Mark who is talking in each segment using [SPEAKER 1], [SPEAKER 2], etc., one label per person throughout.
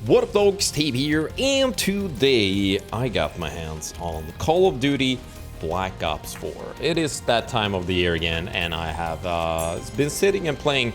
[SPEAKER 1] What up, dogs? Steve here, and today I got my hands on Call of Duty Black Ops 4. It is that time of the year again, and I have been sitting and playing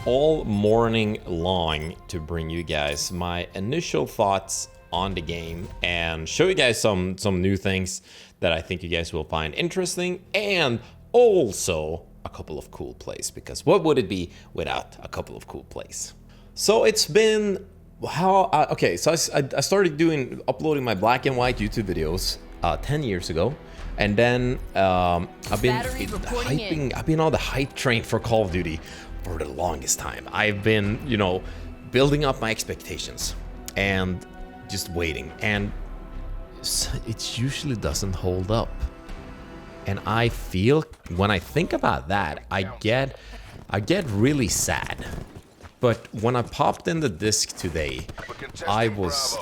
[SPEAKER 1] all morning long to bring you guys my initial thoughts on the game and show you guys some new things that I think you guys will find interesting, and also a couple of cool plays, because what would it be without a couple of cool plays? So it's been okay, so I started uploading my black and white YouTube videos 10 years ago, and then I've been on the hype train for Call of Duty for the longest time. I've been, building up my expectations and just waiting, and it usually doesn't hold up. And I feel, when I think about that, I get really sad. But when I popped in the disc today, I was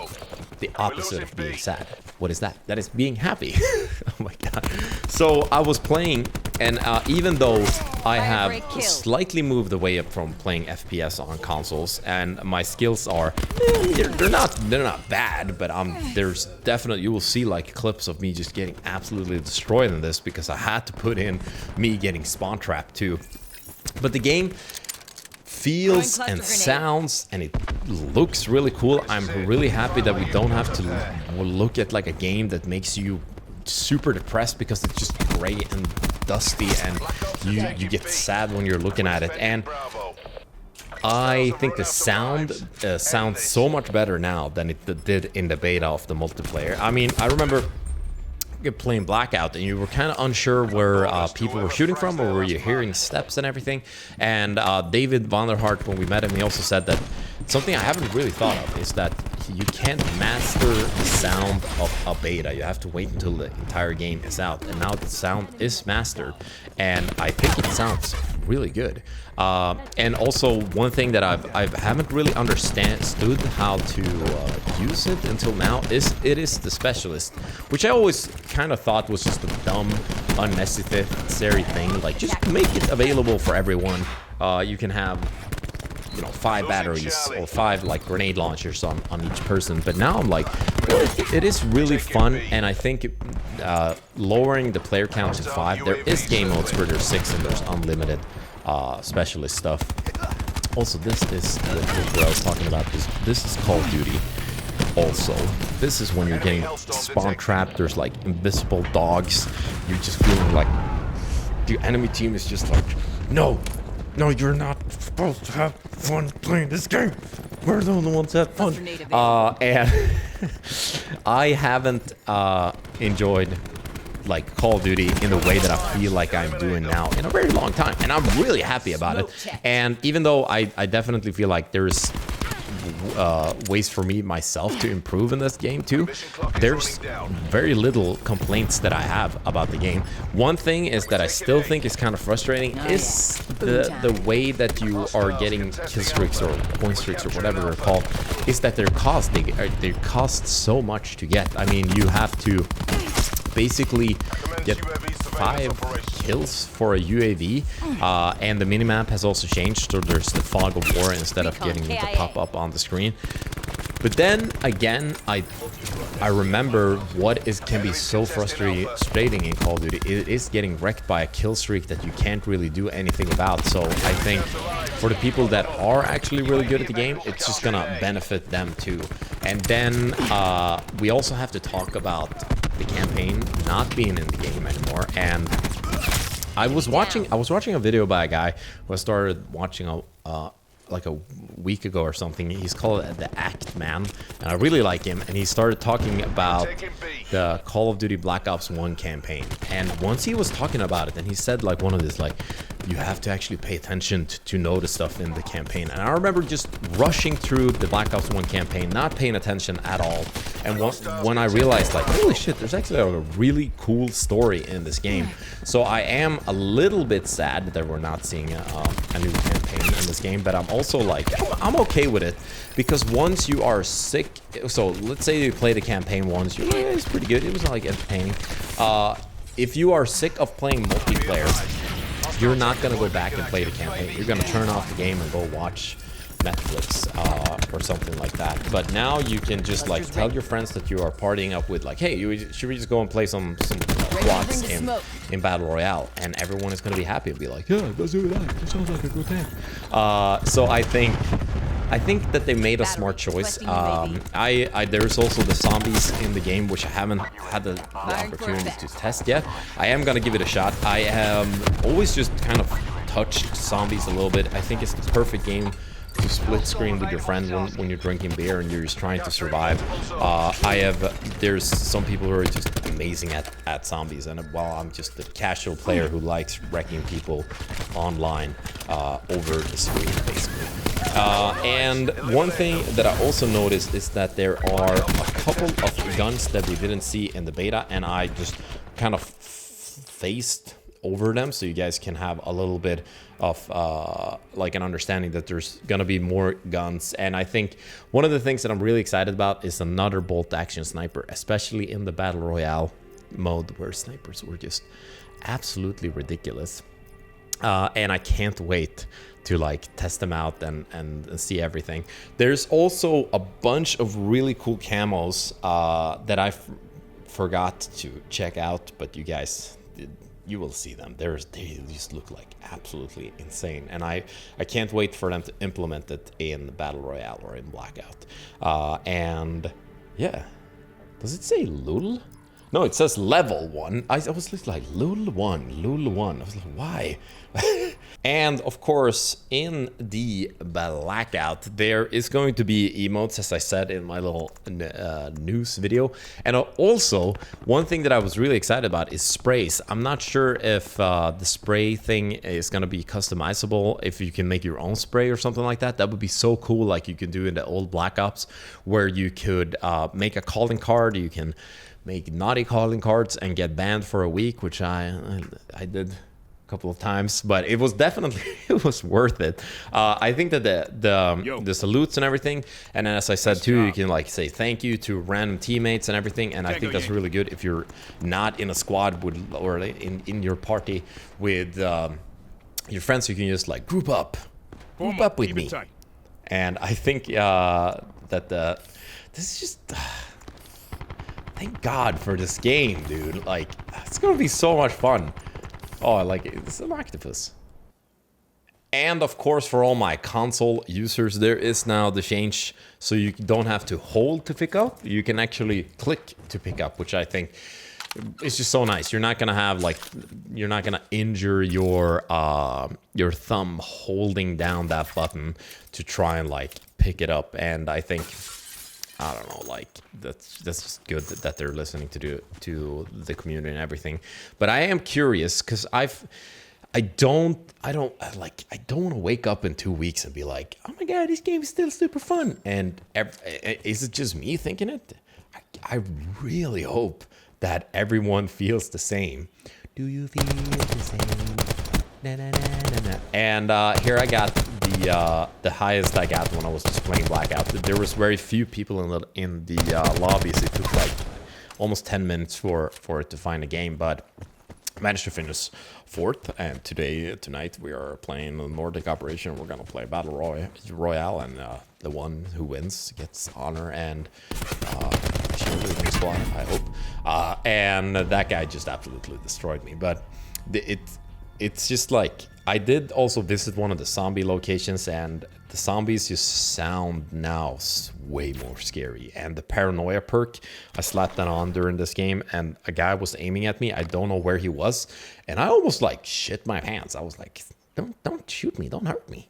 [SPEAKER 1] the opposite of being sad. What is that? That is being happy. Oh my god. So I was playing, and even though I have slightly moved away from playing FPS on consoles, and my skills are, they're not bad, but there's definitely, you will see like clips of me just getting absolutely destroyed in this, because I had to put in me getting spawn trapped too. But the game feels and sounds, and it looks really cool. I'm really happy that we don't have to look at like a game that makes you super depressed because it's just gray and dusty, and you get sad when you're looking at it. And I think the sound sounds so much better now than it did in the beta of the multiplayer. I mean, I remember playing Blackout, and you were kind of unsure where people were shooting from, or were you hearing steps and everything. And David Vanderhart, when we met him, he also said that something I haven't really thought of is that you can't master the sound of a beta. You have to wait until the entire game is out, and now the sound is mastered, and I think it sounds really good. And also, one thing that I haven't really understood how to use it until now is the specialist, which I always kind of thought was just a dumb, unnecessary thing. Like, just make it available for everyone. You can have 5 batteries or 5 like grenade launchers on each person. But now I'm like, it is really fun, and I think lowering the player count to 5. There is game modes where there's 6 and there's unlimited specialist stuff. Also, this is what I was talking about. This is Call of Duty. Also, this is when you're getting spawn trapped. There's like invisible dogs. You're just feeling like the enemy team is just like, no, you're not supposed to have fun playing this game. We're the only ones that have fun. And I haven't enjoyed like Call of Duty in the way that I feel like I'm doing now in a very long time, and I'm really happy about it. And even though I definitely feel like there's ways for me myself to improve in this game too, there's very little complaints that I have about the game. One thing is that I still think is kind of frustrating is the way that you are getting kill streaks or point streaks or whatever they're called, is that they cost so much to get. I mean, you have to basically get 5 kills for a UAV, and the minimap has also changed, so there's the fog of war instead of getting it to pop up on the screen. But then again, I remember what can be so frustrating in Call of Duty. It is getting wrecked by a kill streak that you can't really do anything about. So I think for the people that are actually really good at the game, it's just gonna benefit them too. And then we also have to talk about the campaign not being in the game anymore. And I was watching a video by a guy who I started watching like a week ago or something. He's called the Act Man, and I really like him. And he started talking about the Call of Duty Black Ops 1 campaign. And once he was talking about it, and he said like one of this, like, you have to actually pay attention to notice stuff in the campaign. And I remember just rushing through the Black Ops 1 campaign, not paying attention at all. And when I realized, like, holy shit, there's actually a really cool story in this game. So I am a little bit sad that we're not seeing a new campaign in this game, but I'm also like, I'm okay with it, because once you are sick, so let's say you play the campaign once, you're like, yeah, it's pretty good, it was like entertaining. If you are sick of playing multiplayer, you're not gonna go back and play the campaign. You're gonna turn off the game and go watch Netflix or something like that. But now you can just like tell your friends that you are partying up with, like, hey, should we just go and play some squads in Battle Royale, and everyone is gonna be happy and be like, yeah, let's do that. That sounds like a good thing. So I think that they made a smart choice. There's also the zombies in the game, which I haven't had the opportunity to test yet. I am gonna give it a shot. I have always just kind of touched zombies a little bit. I think it's the perfect game to split screen with your friend when you're drinking beer and you're just trying to survive. There's some people who are just amazing at zombies, and while I'm just a casual player who likes wrecking people online over the screen, basically. And one thing that I also noticed is that there are a couple of guns that we didn't see in the beta, and I just kind of faced over them so you guys can have a little bit of like an understanding that there's gonna be more guns. And I think one of the things that I'm really excited about is another bolt action sniper, especially in the Battle Royale mode where snipers were just absolutely ridiculous. And I can't wait to like test them out and see everything. There's also a bunch of really cool camos that I forgot to check out, but you guys, you will see them. They just look like absolutely insane, and I can't wait for them to implement it in Battle Royale or in Blackout. And yeah, does it say Lul? No, it says level 1. I was like, Lul 1, Lul 1. I was like, why? And of course, in the Blackout, there is going to be emotes, as I said in my little news video. And also, one thing that I was really excited about is sprays. I'm not sure if the spray thing is going to be customizable, if you can make your own spray or something like that. That would be so cool, like you could do in the old Black Ops, where you could make a calling card, you can make naughty calling cards and get banned for a week, which I did a couple of times, but it was definitely it was worth it. I think that the salutes and everything, and then as I said too, you can like say thank you to random teammates and everything, and I think that's really good if you're not in a squad with or in your party with your friends. You can just like group up with me, and I think that this is just. Thank God for this game, dude. Like, it's gonna be so much fun. Oh, I like it. It's an octopus. And of course, for all my console users, there is now the change, so you don't have to hold to pick up. You can actually click to pick up, which I think is just so nice. You're not gonna have like, you're not gonna injure your thumb holding down that button to try and like pick it up. And I think, I don't know, like that's just good that they're listening to the community and everything. But I am curious because I don't want to wake up in 2 weeks and be like, oh my god, this game is still super fun. And is it just me thinking it? I really hope that everyone feels the same. Do you feel the same? Na, na, na, na, na. And here I got the highest I got when I was just playing Blackout. There was very few people in the lobbies. It took like almost 10 minutes for it to find a game, but managed to finish 4th. And tonight we are playing the Nordic Operation. We're gonna play Battle Royale, and the one who wins gets honor and cheerleading squad, I hope. And that guy just absolutely destroyed me. But it's just like, I did also visit one of the zombie locations, and the zombies just sound now way more scary. And the paranoia perk, I slapped that on during this game, and a guy was aiming at me. I don't know where he was, and I almost like shit my pants. I was like, don't shoot me, don't hurt me.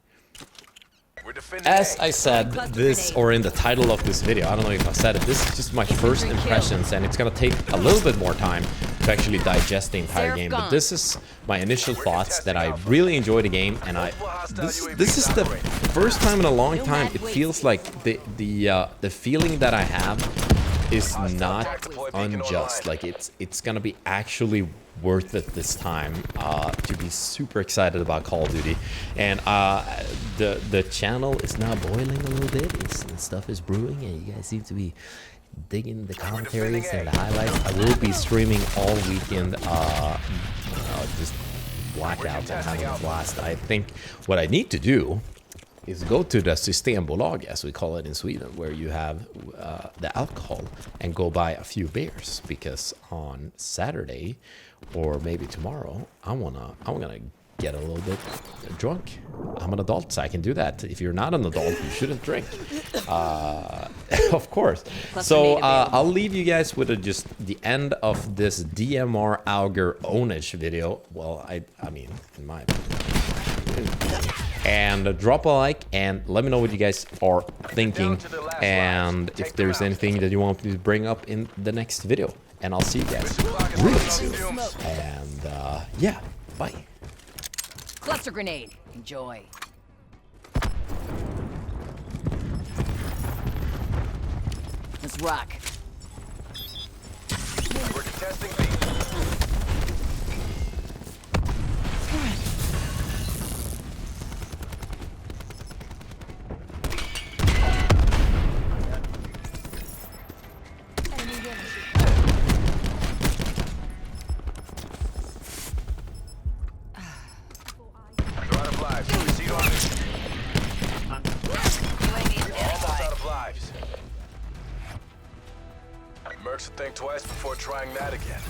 [SPEAKER 1] As I said this, or in the title of this video, I don't know if I said it, this is just my first impressions, and it's gonna take a little bit more time to actually digest the entire game. But this is my initial thoughts, that I really enjoy the game, and this is the first time in a long time it feels like the feeling that I have is not unjust. Like it's gonna be actually worth it this time to be super excited about Call of Duty. And the channel is now boiling a little bit. Stuff is brewing, and you guys seem to be digging the commentaries and the highlights. I will be streaming all weekend, just Blackout and having a blast. I think what I need to do is go to the Systembolag, as we call it in Sweden, where you have the alcohol, and go buy a few beers, because on Saturday or maybe tomorrow I'm gonna get a little bit drunk. I'm an adult, so I can do that. If you're not an adult, you shouldn't drink. Of course. So I'll leave you guys with just the end of this DMR Auger Onish video. Well, I mean, in my opinion. And drop a like and let me know what you guys are thinking, and if there's anything that you want me to bring up in the next video. And I'll see you guys really soon. And yeah, bye.
[SPEAKER 2] Cluster grenade. Enjoy. Let's rock.
[SPEAKER 3] We're contesting B. You're out of lives. Proceed on it. Almost out of lives. Mercs will think twice before trying that again.